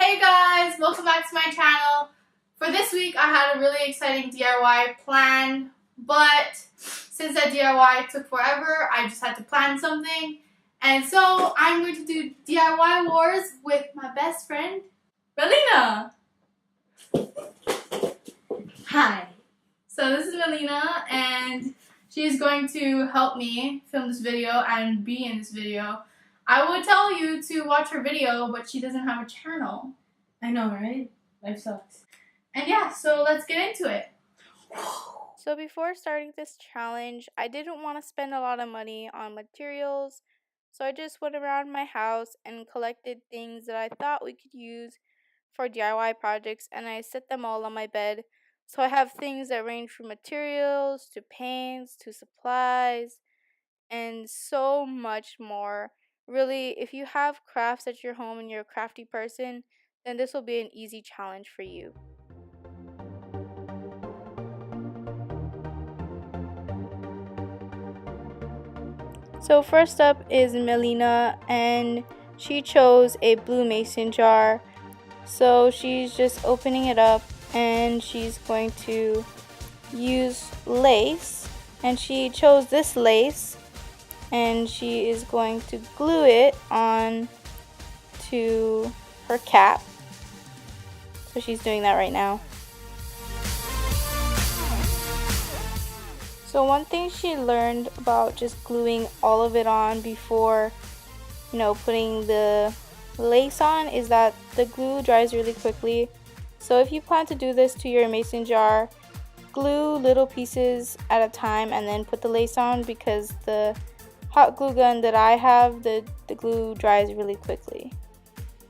Hey guys, welcome back to my channel. For this week I had a really exciting DIY plan, but since that DIY took forever, I just had to plan something. And so I'm going to do DIY wars with my best friend, Melina. Hi. So this is Melina and she's going to help me film this video and be in this video. I would tell you to watch her video, but she doesn't have a channel. I know, right? Life sucks. And yeah, so let's get into it. So before starting this challenge, I didn't want to spend a lot of money on materials, so I just went around my house and collected things that I thought we could use for DIY projects, and I set them all on my bed. So I have things that range from materials to paints to supplies and so much more. Really, if you have crafts at your home and you're a crafty person, then this will be an easy challenge for you. So first up is Melina, and she chose a blue mason jar. So she's just opening it up and she's going to use lace, and she chose this lace and she is going to glue it on to her cap. So she's doing that right now. So one thing she learned about just gluing all of it on before, putting the lace on is that the glue dries really quickly. So if you plan to do this to your mason jar, glue little pieces at a time and then put the lace on, because the hot glue gun that I have, the glue dries really quickly.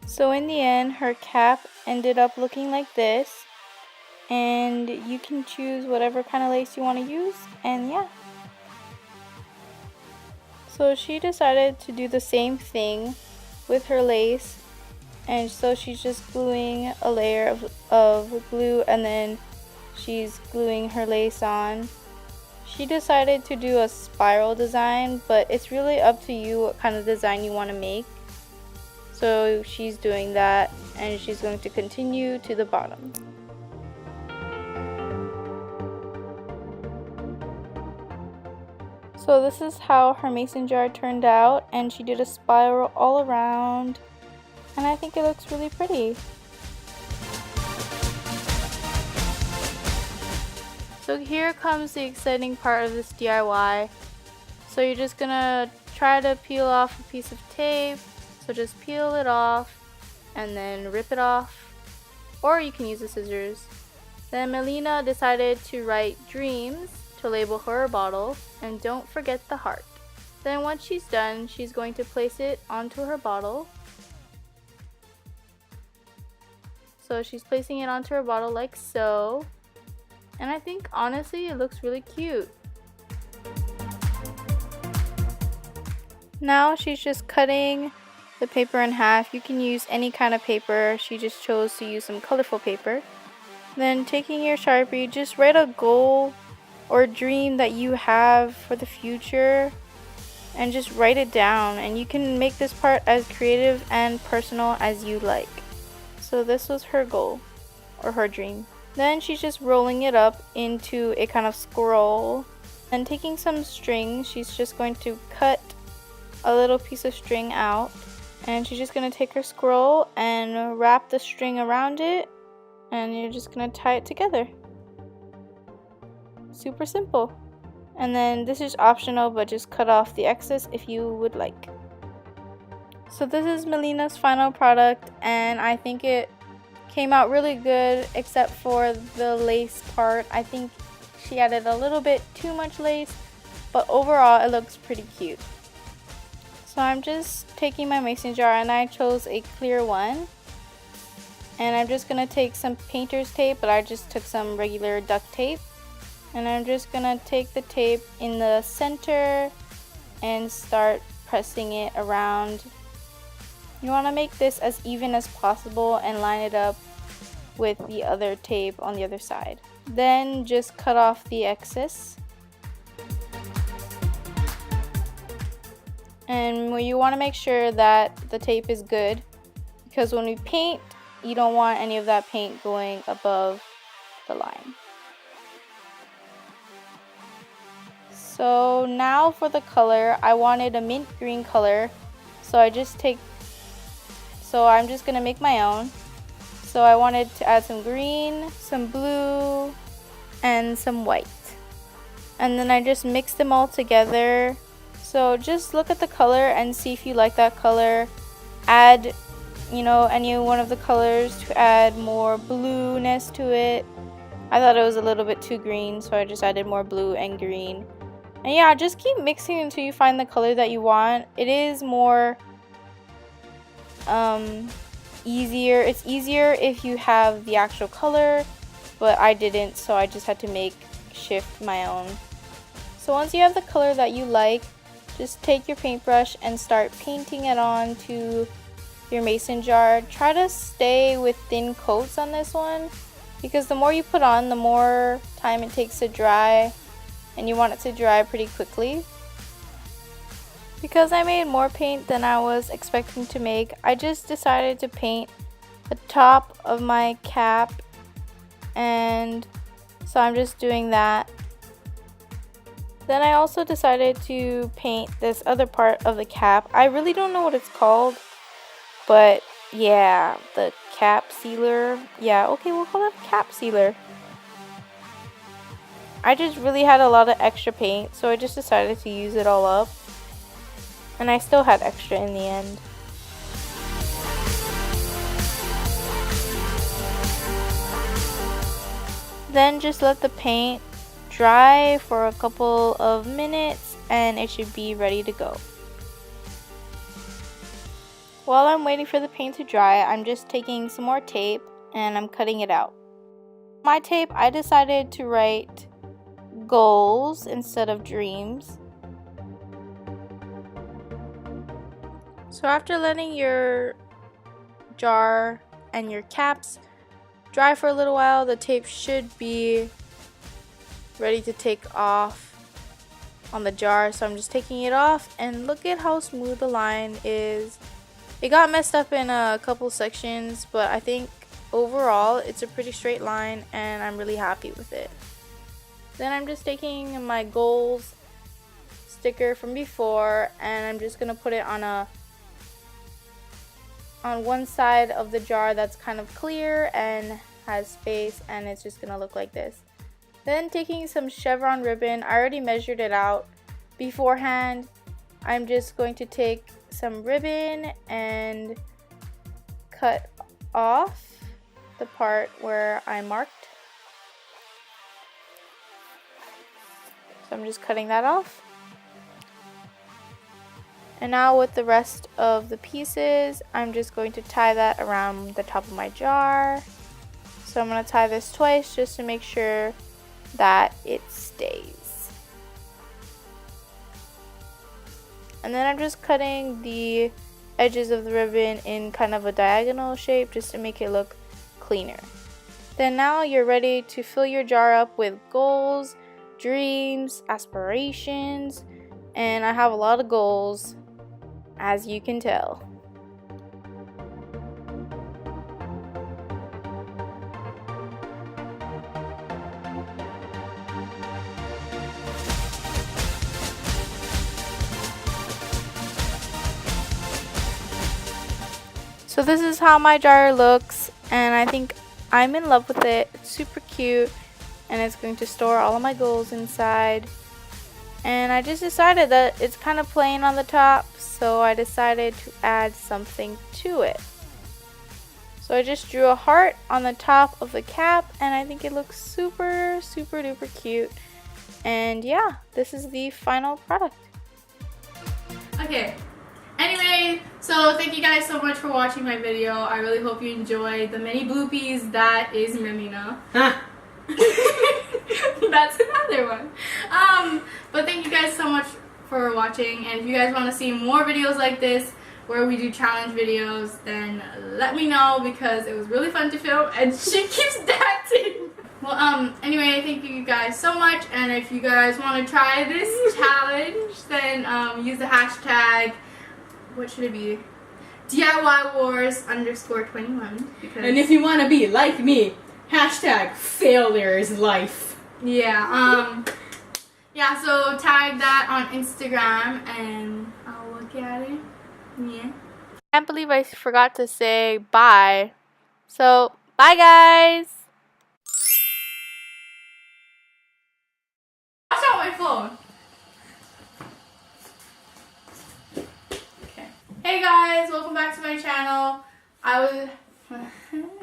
So in the end, her cap ended up looking like this. And you can choose whatever kind of lace you want to use, and yeah. So she decided to do the same thing with her lace, and so she's just gluing a layer of glue and then she's gluing her lace on. She decided to do a spiral design, but it's really up to you what kind of design you want to make. So she's doing that and she's going to continue to the bottom. So this is how her mason jar turned out, and she did a spiral all around, and I think it looks really pretty. So here comes the exciting part of this DIY. So you're just gonna try to peel off a piece of tape. So just peel it off and then rip it off, or you can use the scissors. Then Melina decided to write dreams to label her bottle, and don't forget the heart. Then once she's done, she's going to place it onto her bottle. So she's placing it onto her bottle like so, and I think honestly it looks really cute. Now she's just cutting the paper in half. You can use any kind of paper, she just chose to use some colorful paper. Then taking your Sharpie, just write a goal or dream that you have for the future and just write it down, and you can make this part as creative and personal as you like. So this was her goal or her dream. Then she's just rolling it up into a kind of scroll, and taking some string, she's just going to cut a little piece of string out, and she's just going to take her scroll and wrap the string around it, and you're just going to tie it together. Super simple. And then this is optional, but just cut off the excess if you would like. So this is Melina's final product, and I think it came out really good except for the lace part. I think she added a little bit too much lace, but overall it looks pretty cute. So I'm just taking my mason jar, and I chose a clear one, and I'm just gonna take some painter's tape, but I just took some regular duct tape. And I'm just gonna take the tape in the center and start pressing it around. You wanna make this as even as possible and line it up with the other tape on the other side. Then just cut off the excess. And you wanna make sure that the tape is good, because when we paint, you don't want any of that paint going above the line. So now for the color, I wanted a mint green color, so I'm just gonna make my own. So I wanted to add some green, some blue, and some white. And then I just mixed them all together. So just look at the color and see if you like that color. Add, any one of the colors to add more blueness to it. I thought it was a little bit too green, so I just added more blue and green. And yeah, just keep mixing until you find the color that you want. It is more easier. It's easier if you have the actual color, but I didn't, so I just had to shift my own. So once you have the color that you like, just take your paintbrush and start painting it on to your mason jar. Try to stay with thin coats on this one, because the more you put on, the more time it takes to dry, and you want it to dry pretty quickly. Because I made more paint than I was expecting to make, I just decided to paint the top of my cap, and so I'm just doing that. Then I also decided to paint this other part of the cap. I really don't know what it's called, but yeah, the cap sealer. Yeah, okay, we'll call it a cap sealer. I just really had a lot of extra paint, so I just decided to use it all up. And I still had extra in the end. Then just let the paint dry for a couple of minutes and it should be ready to go. While I'm waiting for the paint to dry, I'm just taking some more tape and I'm cutting it out. My tape, I decided to write goals instead of dreams. So after letting your jar and your caps dry for a little while, the tape should be ready to take off on the jar. So I'm just taking it off, and look at how smooth the line is. It got messed up in a couple sections, but I think overall it's a pretty straight line and I'm really happy with it. Then I'm just taking my goals sticker from before and I'm just gonna put it on one side of the jar that's kind of clear and has space, and it's just gonna look like this. Then taking some chevron ribbon, I already measured it out beforehand. I'm just going to take some ribbon and cut off the part where I marked. So I'm just cutting that off. And now with the rest of the pieces, I'm just going to tie that around the top of my jar. So I'm going to tie this twice just to make sure that it stays. And then I'm just cutting the edges of the ribbon in kind of a diagonal shape just to make it look cleaner. Then now you're ready to fill your jar up with goals, dreams, aspirations, and I have a lot of goals, as you can tell. So this is how my jar looks, and I think I'm in love with it. It's super cute, and it's going to store all of my goals inside. And I just decided that it's kind of plain on the top, so I decided to add something to it. So I just drew a heart on the top of the cap, and I think it looks super duper cute. And yeah, this is the final product. Okay. Anyway, so thank you guys so much for watching my video. I really hope you enjoyed the mini bloopies that is Melina. That's another one. But thank you guys so much for watching, and if you guys want to see more videos like this where we do challenge videos, then let me know, because it was really fun to film and she keeps dancing. Well, anyway, thank you guys so much, and if you guys want to try this challenge, then use the hashtag, what should it be? DIY Wars _21 because And if you want to be like me, hashtag failure is life. yeah, yeah, so tag that on Instagram and I'll look at it. Yeah. I can't believe I forgot to say bye. So, bye guys! Watch out my phone. Okay. Hey guys, welcome back to my channel. I was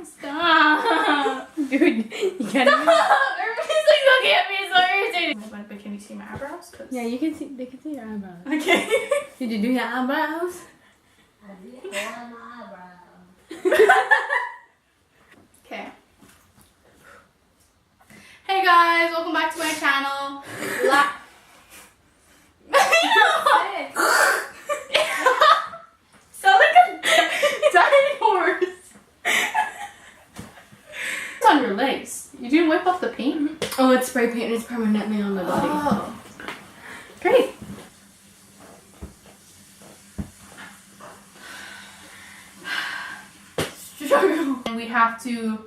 stop. Dude, you can't. Everybody's like looking at me, it's so irritating. But can you see my eyebrows? 'Cause- Yeah, you can see. They can see your eyebrows. Okay. Did you do your eyebrows? Okay. Hey guys, welcome back to my channel. Sound like a dying horse. It's on your legs. You didn't wipe off the paint? Oh, it's spray paint. It's permanently on my body. Oh. Great. Struggle. And we have to.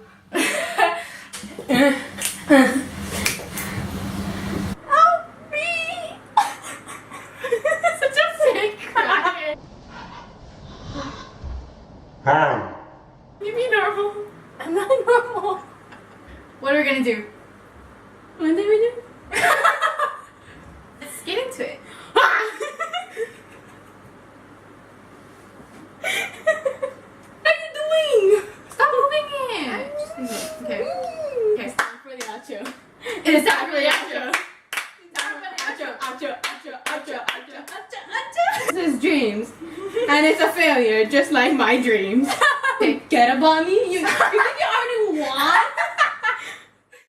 Help me! Such a fake cry. You be normal. I'm not normal. What are we gonna do? What did we do? Let's get into it. What are you doing? Stop moving it. Okay. Okay. Time for the outro. It's time for the outro. This is dreams, and it's a failure, just like my dreams. Get up on me.